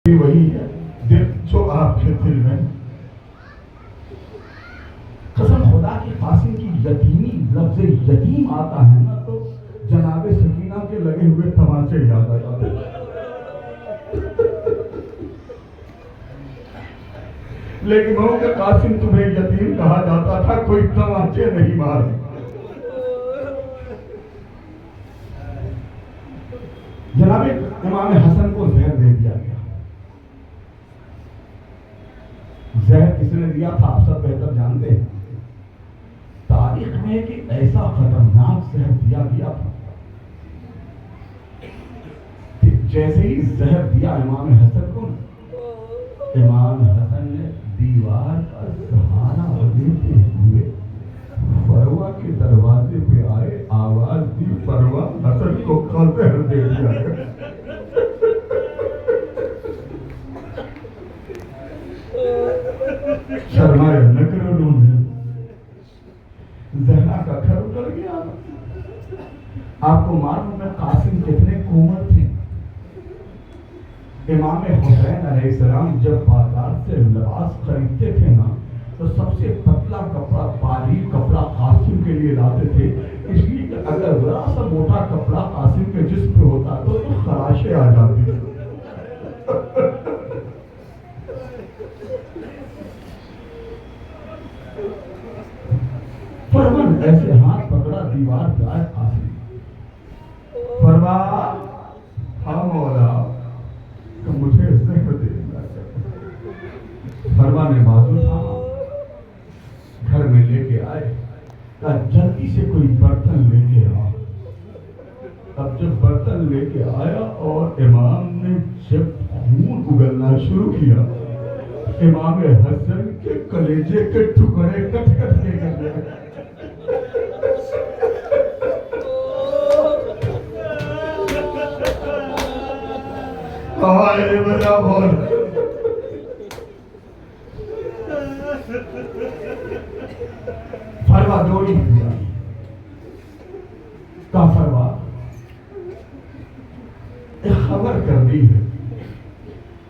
وہی ہے دل جو آپ کے دل میں قسم خدا کی قاسم کی یتیمی لفظ یتیم آتا ہے نا تو جناب سکینہ کے لگے ہوئے تماچے یاد آ جاتے ہیں. لیکن وہ کہ قاسم تمہیں یتیم کہا جاتا تھا کوئی تماچے نہیں مار. جناب امام حسن کو زہر دے دیا گیا. زہر کس نے دیا تھا آپ سب بہتر جانتے ہیں. تاریخ میں ایک ایسا خطرناک زہر دیا گیا تھا کہ جیسے ہی زہر دیا امام حسن کو، امام حسن نے دیوار کا سہارا لیتے ہوئے فروا کے دروازے پہ آئے، آواز دی فروا حسن کو زہر دے دیا گیا. شرمائے نہ کرو، انہوں نے زہرا کا گھر اتر گیا. آپ کو معلوم ہے قاسم کتنے کومل تھے. امام حسین علیہ السلام جب بازار سے لباس خریدتے تھے نا تو سب سے پتلا کپڑا، باریک کپڑا قاسم کے لیے لاتے تھے، اس لیے کہ اگر ذرا سا موٹا کپڑا قاسم کے جسم پہ ہوتا تو خراشیں آ جاتی. فرمان ایسے ہاتھ پکڑا، دیوار پہ آئے قاسم. فرما ہاں مولا کہ مجھے زہر دے دیا. فرما نے بازو تھاما، گھر میں لے کے آئے، کہا جلدی سے کوئی برتن لے کے آ. اب جب برتن لے کے آیا اور امام نے جب خون اگلنا شروع کیا، امام حسن کے کلیجے کے ٹکڑے کٹ کٹ کے گر گئے. میرا بول فرما دوڑی کا فرما ایک خبر کرنی ہے.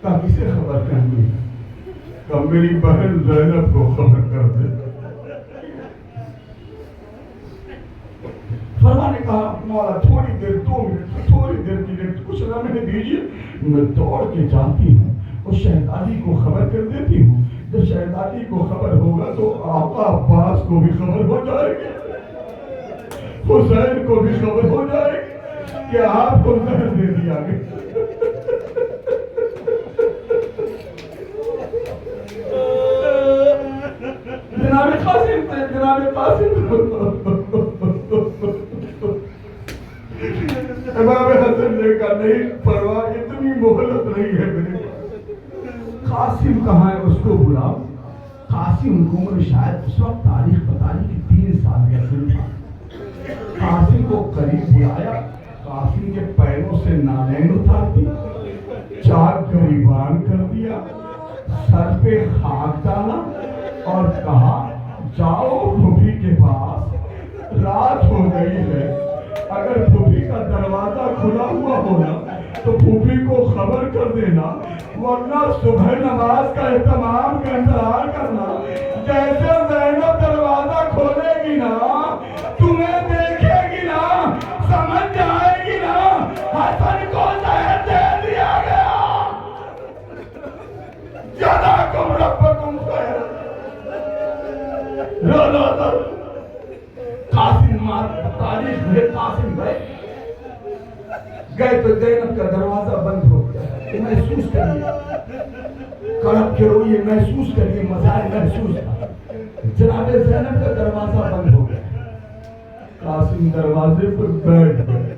کا کسے خبر کرنی ہے؟ کہ میری بہن زینب کو خبر کر دے. فرما نے کہا مولا تھوڑی دیر، 2 منٹ، تھوڑی دیر کے لیے کچھ لمحے دیجیے، میں دوڑ کے جاتی ہوں اور شہزادی کو خبر کر دیتی ہوں. جب شہزادی کو خبر ہوگا تو آقا عباس کو بھی خبر ہو جائے گی، حسین کو بھی خبر ہو جائے گی کہ آپ کو زہر دے دیا گیا. جناب قاسم، جناب قاسم. امام حسن نے کہا نہیں پرواہ، اتنی مہلت نہیں ہے میرے پاس. قاسم کہاں ہے؟ اس کو بلاؤ. قاسم کی عمر شاید اس وقت تاریخ بتا رہی کہ 3 سال کا سن تھا. قاسم کو قریب بلایا، قاسم کے پیروں سے نالین اتار دی، چاک گریبان کر دیا، سر پہ خاک ڈالا اور کہا جاؤ پھوپھی کے پاس، رات ہو گئی ہے، اگر پھوپھی کا دروازہ کھلا ہوا ہونا تو پھوپھی کو خبر کر دینا، ورنہ صبح نماز کا اہتمام کا انتظار کرنا. جیسے زینب دروازہ کھولے گی نا، تمہیں دیکھے گی نا، سمجھ جائے گی نا حسن کو زہر دے دیا گیا. جزاکم ربکم خیر. رو رو رو. قاسم تاریخ میں قاسم گئے تو زینب کا دروازہ بند ہو گیا. محسوس کریے، کڑپ کے روئیے، محسوس کریے، مزار محسوس تھا. جناب زینب کا دروازہ بند ہو گیا. قاسم دروازے پر بیٹھ گئے.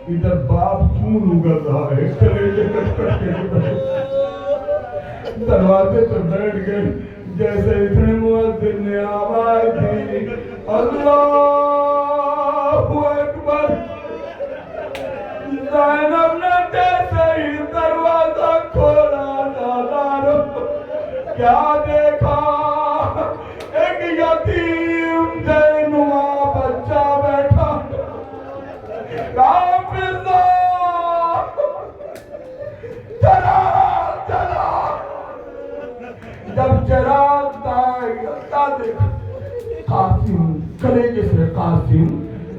ادھر باپ خون اگل رہا ہے، کلیجے کٹ کٹ کے دروازے پر بیٹھ گئے. جیسے اتنے مؤذن نے آواز دی اللہ اکبر، زینب نے جیسے ہی دروازہ کھولا نالارو کیا دیکھا؟ ایک یتیم زینما بچہ بیٹھا. حافظ چلا جب چراغ کیا دیکھ قاسم کلیجے سے قاسم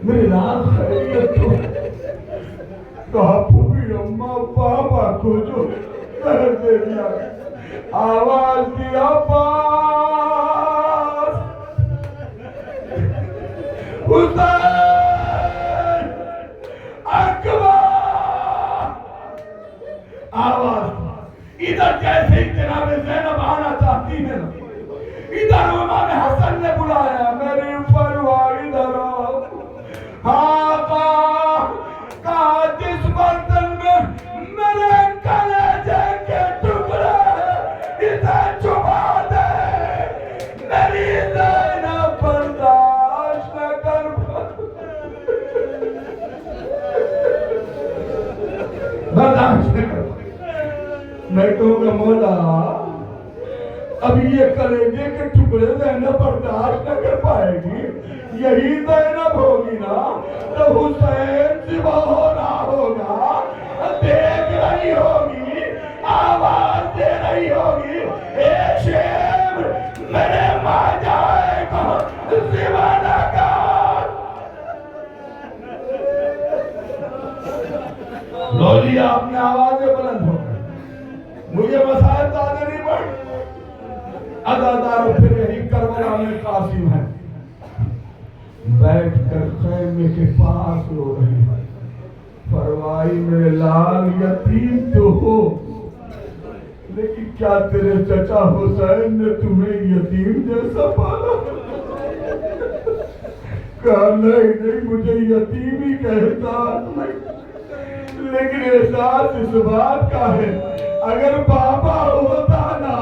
میرے لال خیریت تو کہا پھوپھی اماں بابا کو جو کہہ دے دیا آواز دی عباس حسین اکبر آواز ادھر جیسے ہی جناب زینب آنا چاہتی ہے ادھر امام حسن نے بلایا میری پرواہ ادھر آؤ آقا کہا جس برتن میں میرے کلیجے کے ٹکڑے اسے چھپا دے میری زینب برداشت نہ کر برداشت نہ کر میں کہوں گا مولا اب یہ کلیجے کے ٹکڑے زینب برداشت نہ کر پائے گی یہی زینب ہوگی نا تو حسین ذبح ہو رہا ہوگا دیکھ رہی ہوگی آواز دے رہی ہوگی اے شیر میرے ماں جائے کو ذبح نہ کر لو لیا اپنے آوازیں بلند ہو گئے مجھے مسائل زیادہ نہیں پڑ ادادار پھر یہی کربلا میں قاسم ہے بیٹھ کر خیمے کے پاس رو رہے ہیں فرمائی میرے لال یتیم تو ہو لیکن کیا تیرے چچا حسین نے تمہیں یتیم جیسا پالا کہا نہیں مجھے یتیم ہی کہتا لیکن احساس اس بات کا ہے اگر بابا ہوتا نا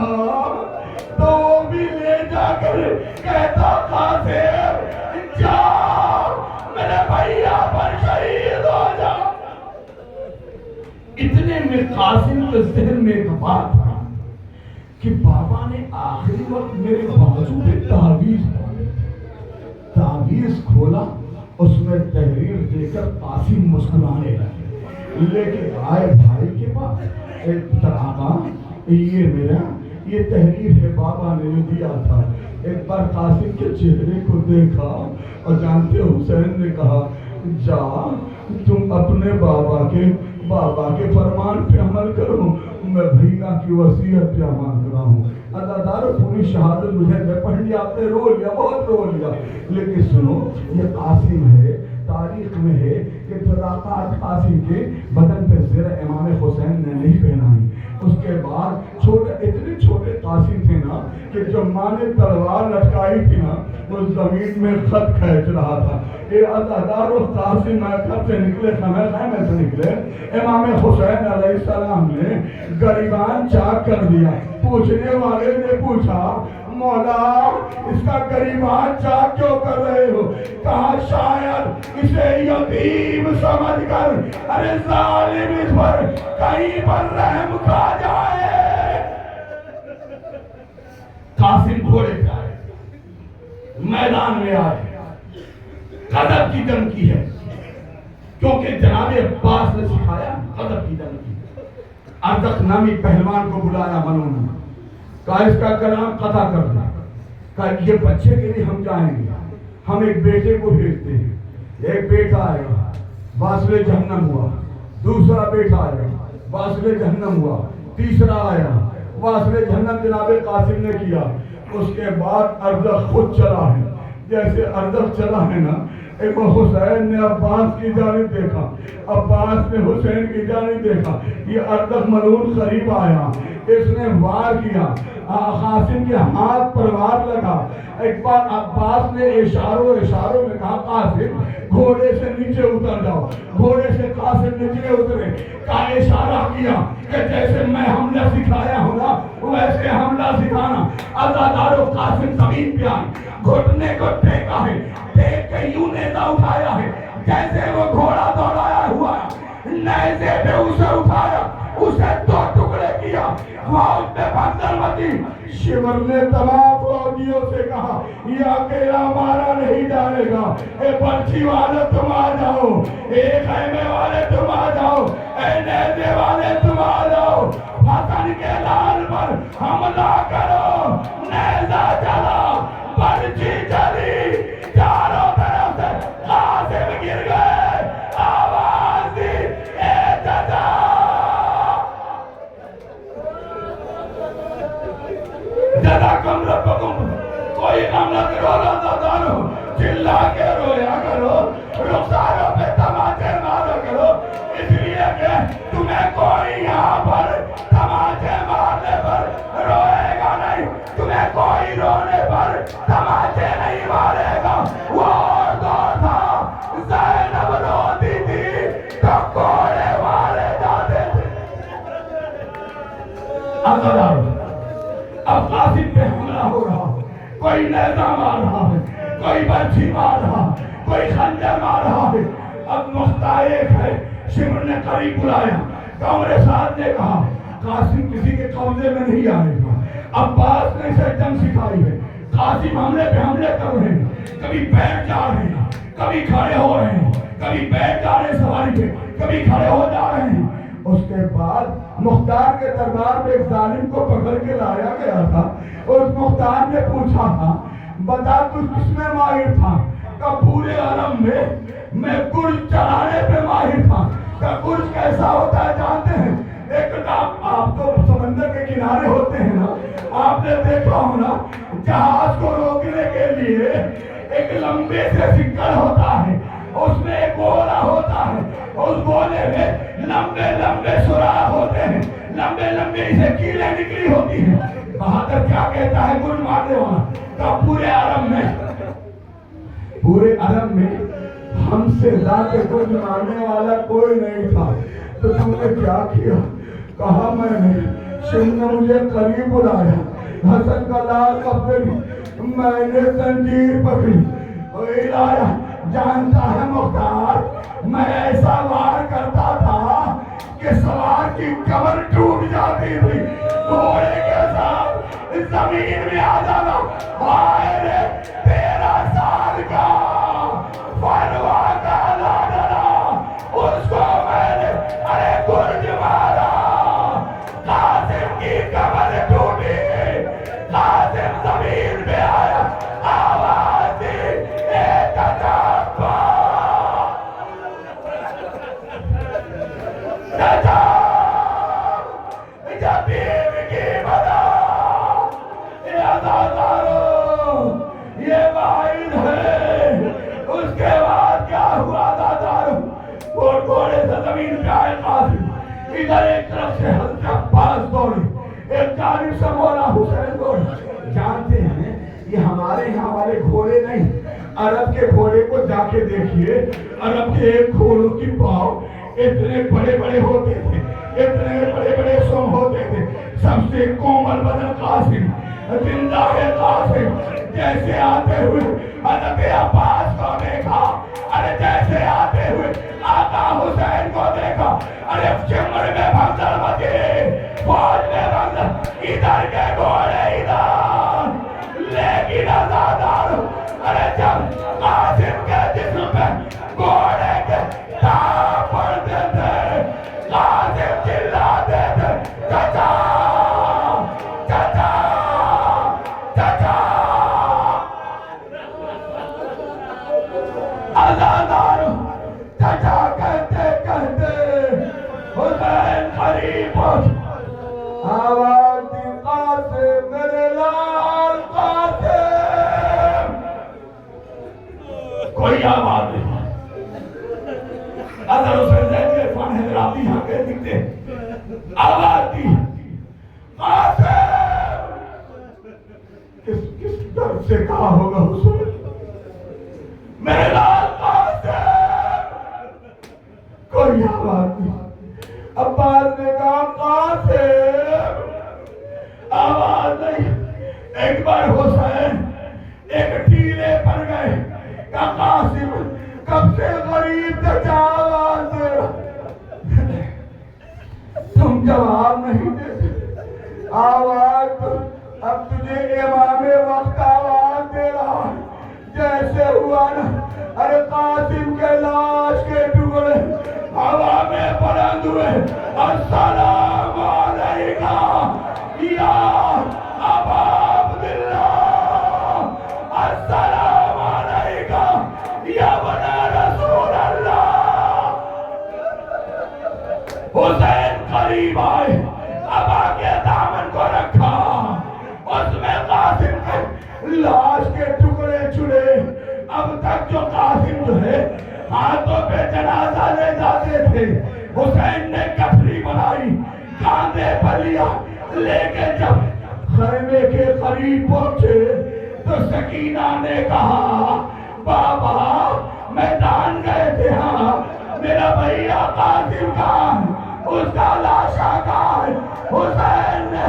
تو وہ بھی لے جا کر کہتا قاسم جا میرے بھیا پر شہید ہو جا اتنے میں قاسم کے ذہن میں ایک بات تھا کہ بابا نے آخری وقت میرے بازو پہ تعویذ کھولا اس میں تحریر دے کر قاسم مسکرانے لگے لیکن آئے بھائی کے پاس ایک آقا یہ تحریر ہے بابا نے دیا تھا ایک بار قاسم کے چہرے کو دیکھا اور جانتے حسین نے کہا جا تم اپنے بابا کے فرمان پہ عمل کرو میں بھیا کی وصیت پہ عمل کرا ہوں ادادار پوری شہادت مجھے پڑھ لیا آپ نے رو لیا بہت رو لیا لیکن سنو یہ قاسم ہے تاریخ میں ہے کہ طلاقات قاسم کے بدن پہ زر امام حسین نے نہیں پہنائی اس کے بعد اتنے چھوٹے قاسم تھے نا کہ جو ماں نے تلوار لٹکائی تھی نا وہ زمین میں خط کھینچ رہا تھا یہ ازادار و قاسم گھر سے نکلے خیمے سے نکلے امام حسین علیہ السلام نے گریبان چاک کر دیا پوچھنے والے نے پوچھا مولا اس کا گریبان چاک کیوں کر رہے ہو کہا شاید اسے یتیم سمجھ کر ارے ظالم اس پر کہیں پر رحم کھا جائے قاسم گھوڑے پہ آئے میدان میں آئے غضب کی جنگ کی ہے کیونکہ جناب عباس نے سکھایا غضب کی جنگ کی ارزق نامی پہلوان کو بلایا منو نے کہا اس کا کلام قطع کر دیں کہا یہ بچے کے لیے ہم جائیں گے ہم ایک بیٹے کو بھیجتے ہیں ایک بیٹا آئے گا واصل جہنم ہوا دوسرا بیٹا آئے گا واصل جہنم ہوا تیسرا آیا واصل جہنم جناب قاسم نے کیا اس کے بعد ارزق خود چلا ہے جیسے ارزق چلا ہے نا ایک حسین نے عباس کی جانب دیکھا عباس نے حسین کی جانب دیکھا یہ ارزق ملعون قریب آیا اس نے وار کیا قاسم کے ہاتھ پر وار لگا ایک بار عباس نے اشاروں میں کہا قاسم گھوڑے سے نیچے اتر جاؤ گھوڑے سے قاسم نیچے اترے کا اشارہ کیا کہ جیسے میں حملہ سکھایا ہوں نا ویسے حملہ سکھانا ازادار و قاسم زمین پہ آئے گھٹنے کو ٹیکا ہے ٹیک کے یوں نیزہ اٹھایا ہے جیسے وہ گھوڑا دوڑایا ہوا نیزے پہ اسے اٹھایا اسے دو ٹکڑے کیا فوج میں بندر مچی شمر نے تمام فوجیوں سے کہا یہ اکیلا مارا نہیں جائے گا اے پرچی والے تم آ جاؤ اے خیمے والے تم آ جاؤ اے نیزے والے تم آ جاؤ حسن کے لال پر حملہ کرو اب قاسم پہ حملہ ہو رہا، کوئی نیزہ مار رہا ہے، کوئی برچھی مار رہا، کوئی خنجر مار رہا ہے۔ اب نقطہ ایک ہے، شمر نے قریب بلایا، کمر سعد نے کہا قاسم کسی کے قبضے میں نہیں آئے گا۔ عباس نے اسے جنگ سکھائی ہے، قاسم حملے پہ حملے کر رہے ہیں، کبھی بیٹھ جا رہے ہیں، کبھی کھڑے ہو رہے ہیں، کبھی بیٹھ جا رہے ہیں سواری پہ، کبھی کھڑے ہو جا رہے ہیں۔ اس کے بعد مختار کے دربار میں ایک ظالم کو پکڑ کے لایا گیا تھا، اور اس مختار نے پوچھا تھا بتا تو کس میں ماہر تھا؟ کہ پورے عرب میں گرج چلانے پہ ماہر تھا۔ کہ گرج کیسا ہوتا ہے جانتے ہیں؟ ایک آپ تو سمندر کے کنارے ہوتے ہیں نا، آپ نے دیکھا ہونا جہاز کو روکنے کے لیے ایک لمبے سے سکڑ ہوتا ہے، اس میں ایک گولا ہوتا ہے، اس گولے میں لمبے لمبے سوراخ ہوتے ہیں، لمبے لمبے اسے کیلیں نکلی ہوتی ہیں۔ بہادر کیا کہتا ہے گرج مارنے والا؟ کہ پورے عرب میں ہم سے زیادہ گرج مارنے والا کوئی نہیں تھا، تو تم نے کیا کیا؟ کہا میں نے، شم نے مجھے قریب بلایا، حسن کا لال قبضے میں نے زنجیر پکڑی اور لایا۔ جانتا ہے مختار میں ایسا وار کرتا تھا کہ سوار کی کمر ٹوٹ جاتی تھی، گھوڑے کے ساتھ زمین میں آ جانا۔ ہائے رے 13 سال کا فروا کا لاڈلا، اس کو میں نے ارے گرج مارا، قاسم کی کمر ٹوٹی، قاسم زمین پہ آیا، آواز دی اے چچا چچا جبیب کی بدا یہ عزادارو یہ واحد ہے۔ اس کے بعد کیا ہوا عزادارو؟ وہ گھوڑے سے زمین پہ آئے قاسم، ادھر ایک طرف سے حضرت عباس دوڑے، ایک جانب سے مولا حسین دوڑے۔ جانتے ہیں یہ ہمارے یہاں والے گھوڑے نہیں، عرب کے گھوڑے کو جا کے دیکھیے، عرب کے ایک گھوڑوں کی پاؤں اتنے بڑے بڑے ہوتے تھے، اتنے بڑے بڑے سم ہوتے تھے۔ سب سے کومل بدن قاسم، زندہ ہے قاسم، جیسے آتے ہوئے حضرت عباس کو دیکھا، ارے جیسے آتے ہوئے آقا حسین کو دیکھا، ارے چمر میں بھگدڑ بجے، فوج میں بھگدڑ، ادھر کے گھوڑے ادھر، لیکن عزادار ارے جب قاسم کے جسم پہ گھوڑے کے تاپ پڑتے تھے، قاسم چلاتے تھے چچا چچا چچا۔ عزادار چچا کہتے کہتے حسین قریب آواز دی قاسم میرے لال قاسم، کوئی آواز نہیں۔ اگر اسے زید کے فن حضراتی یہاں کے دکھتے آواز دی قاسم، کس در سے کہا ہوگا حسین میرے لال قاسم، کوئی آواز نہیں۔ عباس نے کہا قاسم، آواز نہیں۔ ایک بار حسین ایک ٹیلے پر گئے کہ قاسم کب سے غریب چچا آواز دے رہا، تم جواب نہیں دیتے، آواز اب تجھے امام وقت آواز دے رہا، جیسے ہوا نا ارے قاسم کے لاش کے ٹکڑے ہوا میں بلند ہوئے، السلام علیکہ یا ابا عبداللہ، السلام علیکہ یا بنا رسول اللہ۔ حسین قریب آئے، ابا کے دامن کو رکھا، اس میں قاسم کے لاش کے ٹکڑے چھڑے۔ اب تک جو قاسم جو ہے ہاتھوں پہ جنازہ لے جاتے تھے، حسین نے کفری بنائی، کاندھے پر لیا، لے کے جب خیمے کے قریب پہنچے تو سکینہ نے کہا بابا میدان گئے تھے، ہاں میرا بھیا قاسم کہاں ہے، اس کا لاشا کہاں ہے؟ حسین نے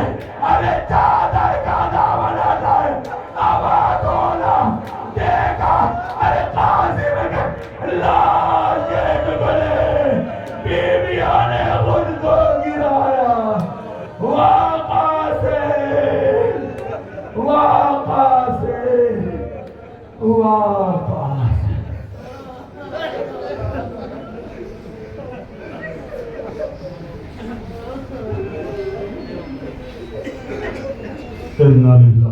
واپس